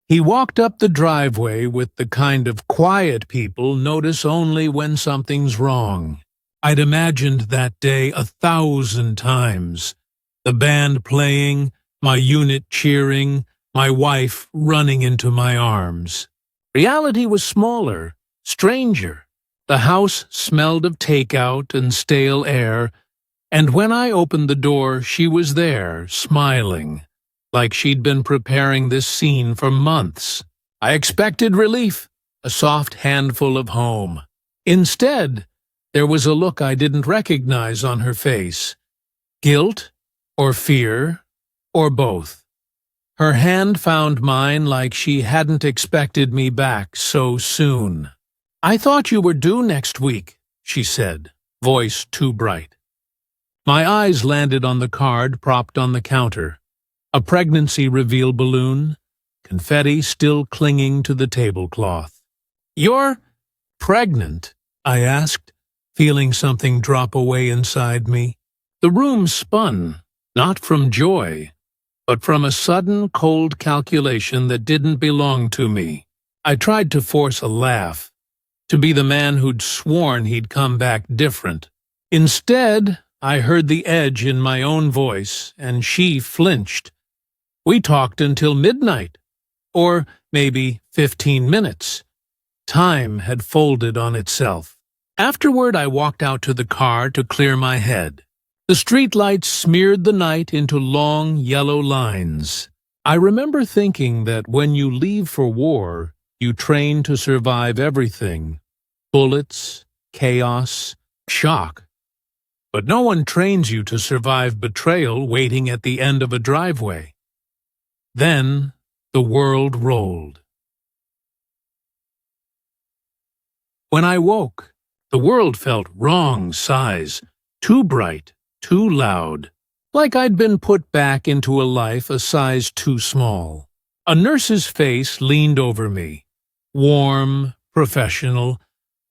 He walked up the driveway with the kind of quiet people notice only when something's wrong. I'd imagined that day 1,000 times. The band playing, my unit cheering, my wife running into my arms. Reality was smaller, stranger. The house smelled of takeout and stale air, and when I opened the door, she was there, smiling, like she'd been preparing this scene for months. I expected relief, a soft handful of home. Instead, there was a look I didn't recognize on her face. Guilt, or fear, or both. Her hand found mine like she hadn't expected me back so soon. "I thought you were due next week," she said, voice too bright. My eyes landed on the card propped on the counter. A pregnancy reveal balloon, confetti still clinging to the tablecloth. "You're pregnant?" I asked, feeling something drop away inside me. The room spun, not from joy, but from a sudden, cold calculation that didn't belong to me. I tried to force a laugh, to be the man who'd sworn he'd come back different. Instead, I heard the edge in my own voice, and she flinched. "We talked until midnight, or maybe 15 minutes. Time had folded on itself. Afterward, I walked out to the car to clear my head. The streetlights smeared the night into long, yellow lines. I remember thinking that when you leave for war, you train to survive everything. Bullets, chaos, shock. But no one trains you to survive betrayal waiting at the end of a driveway. Then, the world rolled. When I woke, the world felt wrong size, too bright, too loud, like I'd been put back into a life a size too small. A nurse's face leaned over me, warm, professional,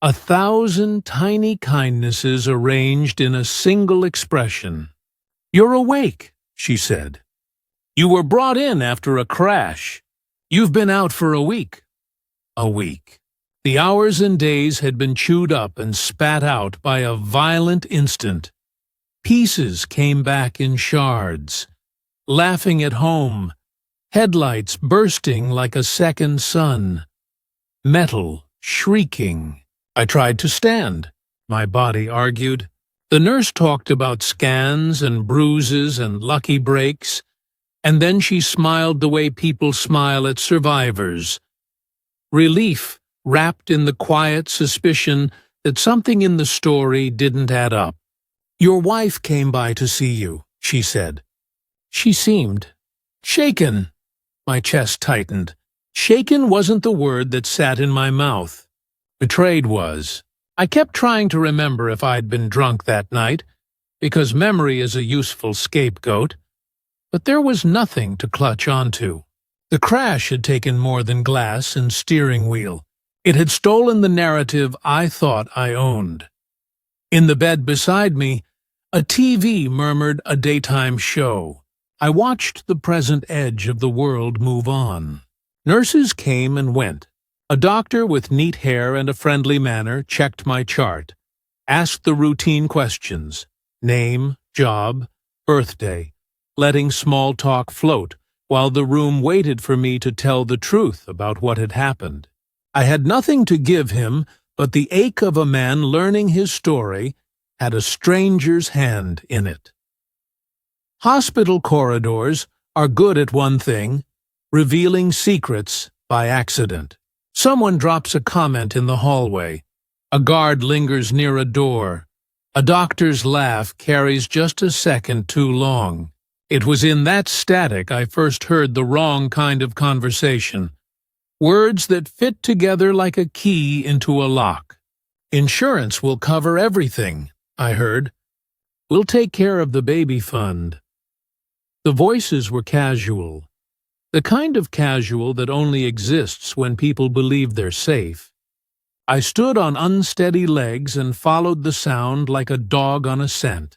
1,000 tiny kindnesses arranged in a single expression. "You're awake," she said. "You were brought in after a crash. You've been out for a week." A week. The hours and days had been chewed up and spat out by a violent instant. Pieces came back in shards. Laughing at home, headlights bursting like a second sun. Metal shrieking. I tried to stand, my body argued. The nurse talked about scans and bruises and lucky breaks, and then she smiled the way people smile at survivors. Relief wrapped in the quiet suspicion that something in the story didn't add up. "Your wife came by to see you," she said. She seemed shaken. My chest tightened. Shaken wasn't the word that sat in my mouth. Betrayed was. I kept trying to remember if I'd been drunk that night, because memory is a useful scapegoat, but there was nothing to clutch onto. The crash had taken more than glass and steering wheel. It had stolen the narrative I thought I owned. In the bed beside me, a TV murmured a daytime show. I watched the present edge of the world move on. Nurses came and went. A doctor with neat hair and a friendly manner checked my chart, asked the routine questions, name, job, birthday, letting small talk float while the room waited for me to tell the truth about what had happened. I had nothing to give him, but the ache of a man learning his story had a stranger's hand in it. Hospital corridors are good at one thing, revealing secrets by accident. Someone drops a comment in the hallway. A guard lingers near a door. A doctor's laugh carries just a second too long. It was in that static I first heard the wrong kind of conversation. Words that fit together like a key into a lock. "Insurance will cover everything," I heard. "We'll take care of the baby fund." The voices were casual. The kind of casual that only exists when people believe they're safe. I stood on unsteady legs and followed the sound like a dog on a scent.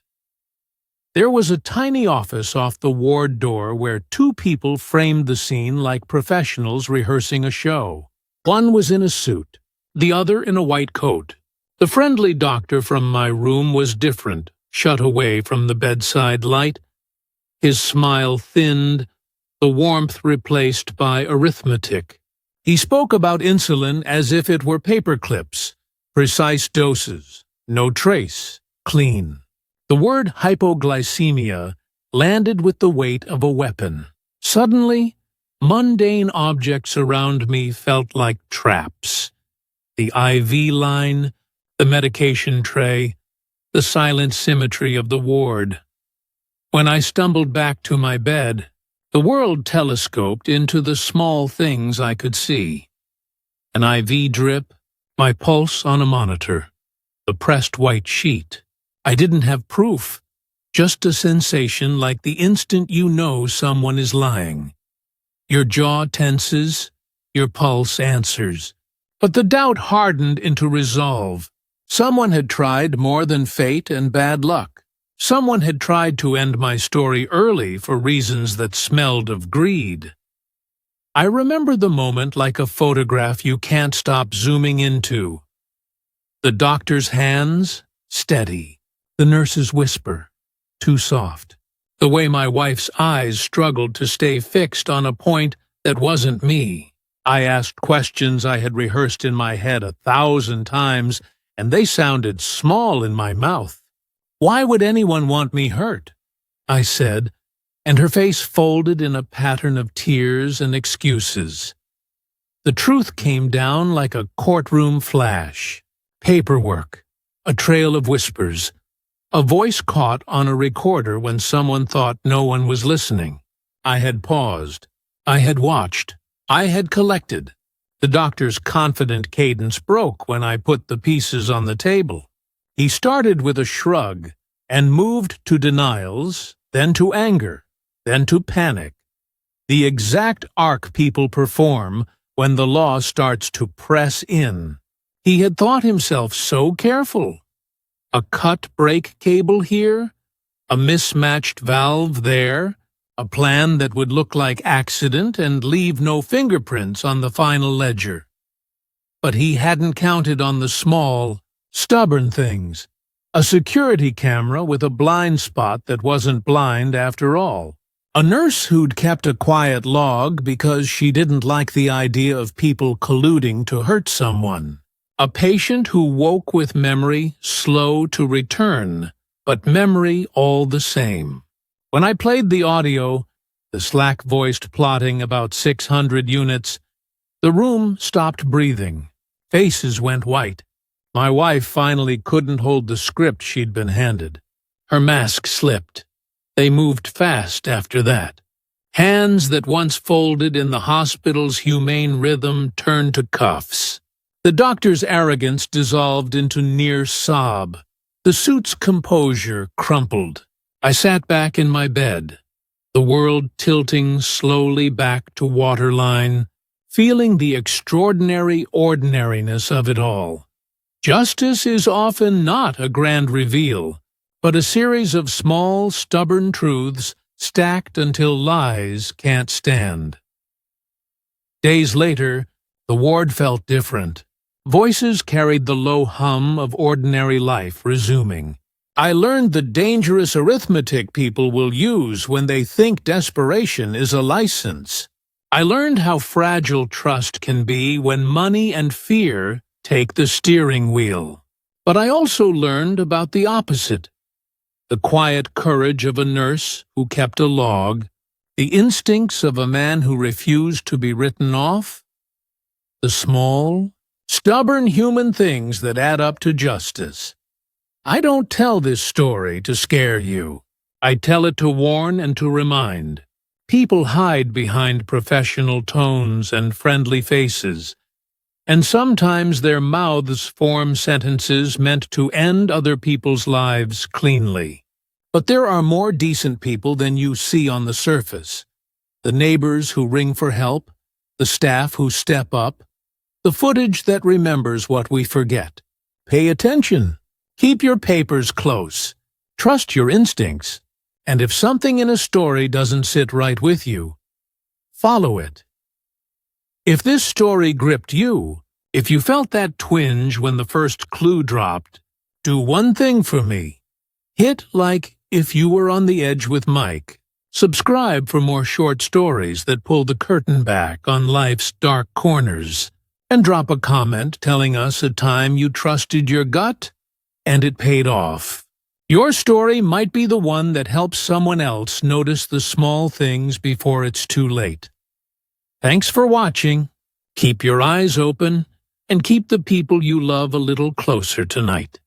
There was a tiny office off the ward door where two people framed the scene like professionals rehearsing a show. One was in a suit, the other in a white coat. The friendly doctor from my room was different, shut away from the bedside light. His smile thinned, the warmth replaced by arithmetic. He spoke about insulin as if it were paper clips, precise doses, no trace, clean. The word hypoglycemia landed with the weight of a weapon. Suddenly, mundane objects around me felt like traps. The IV line, the medication tray, the silent symmetry of the ward. When I stumbled back to my bed, the world telescoped into the small things I could see. An IV drip, my pulse on a monitor, the pressed white sheet. I didn't have proof, just a sensation like the instant you know someone is lying. Your jaw tenses, your pulse answers. But the doubt hardened into resolve. Someone had tried more than fate and bad luck. Someone had tried to end my story early for reasons that smelled of greed. I remember the moment like a photograph you can't stop zooming into. The doctor's hands, steady. The nurse's whisper, too soft. The way my wife's eyes struggled to stay fixed on a point that wasn't me. I asked questions I had rehearsed in my head 1,000 times, and they sounded small in my mouth. "Why would anyone want me hurt?" I said, and her face folded in a pattern of tears and excuses. The truth came down like a courtroom flash. Paperwork, a trail of whispers, a voice caught on a recorder when someone thought no one was listening. I had paused. I had watched. I had collected. The doctor's confident cadence broke when I put the pieces on the table. He started with a shrug and moved to denials, then to anger, then to panic. The exact arc people perform when the law starts to press in. He had thought himself so careful. A cut brake cable here, a mismatched valve there, a plan that would look like accident and leave no fingerprints on the final ledger. But he hadn't counted on the small, stubborn things. A security camera with a blind spot that wasn't blind after all. A nurse who'd kept a quiet log because she didn't like the idea of people colluding to hurt someone. A patient who woke with memory slow to return, but memory all the same. When I played the audio, the slack-voiced plotting about 600 units, the room stopped breathing. Faces went white. My wife finally couldn't hold the script she'd been handed. Her mask slipped. They moved fast after that. Hands that once folded in the hospital's humane rhythm turned to cuffs. The doctor's arrogance dissolved into near sob. The suit's composure crumpled. I sat back in my bed, the world tilting slowly back to waterline, feeling the extraordinary ordinariness of it all. Justice is often not a grand reveal, but a series of small, stubborn truths stacked until lies can't stand. Days later, the ward felt different. Voices carried the low hum of ordinary life resuming. I learned the dangerous arithmetic people will use when they think desperation is a license. I learned how fragile trust can be when money and fear take the steering wheel. But I also learned about the opposite. The quiet courage of a nurse who kept a log, the instincts of a man who refused to be written off, the small, stubborn human things that add up to justice. I don't tell this story to scare you. I tell it to warn and to remind. People hide behind professional tones and friendly faces, and sometimes their mouths form sentences meant to end other people's lives cleanly. But there are more decent people than you see on the surface. The neighbors who ring for help, the staff who step up, the footage that remembers what we forget. Pay attention. Keep your papers close. Trust your instincts. And if something in a story doesn't sit right with you, follow it. If this story gripped you, if you felt that twinge when the first clue dropped, do one thing for me. Hit like if you were on the edge with Mike. Subscribe for more short stories that pull the curtain back on life's dark corners. And drop a comment telling us a time you trusted your gut and it paid off. Your story might be the one that helps someone else notice the small things before it's too late. Thanks for watching. Keep your eyes open and keep the people you love a little closer tonight.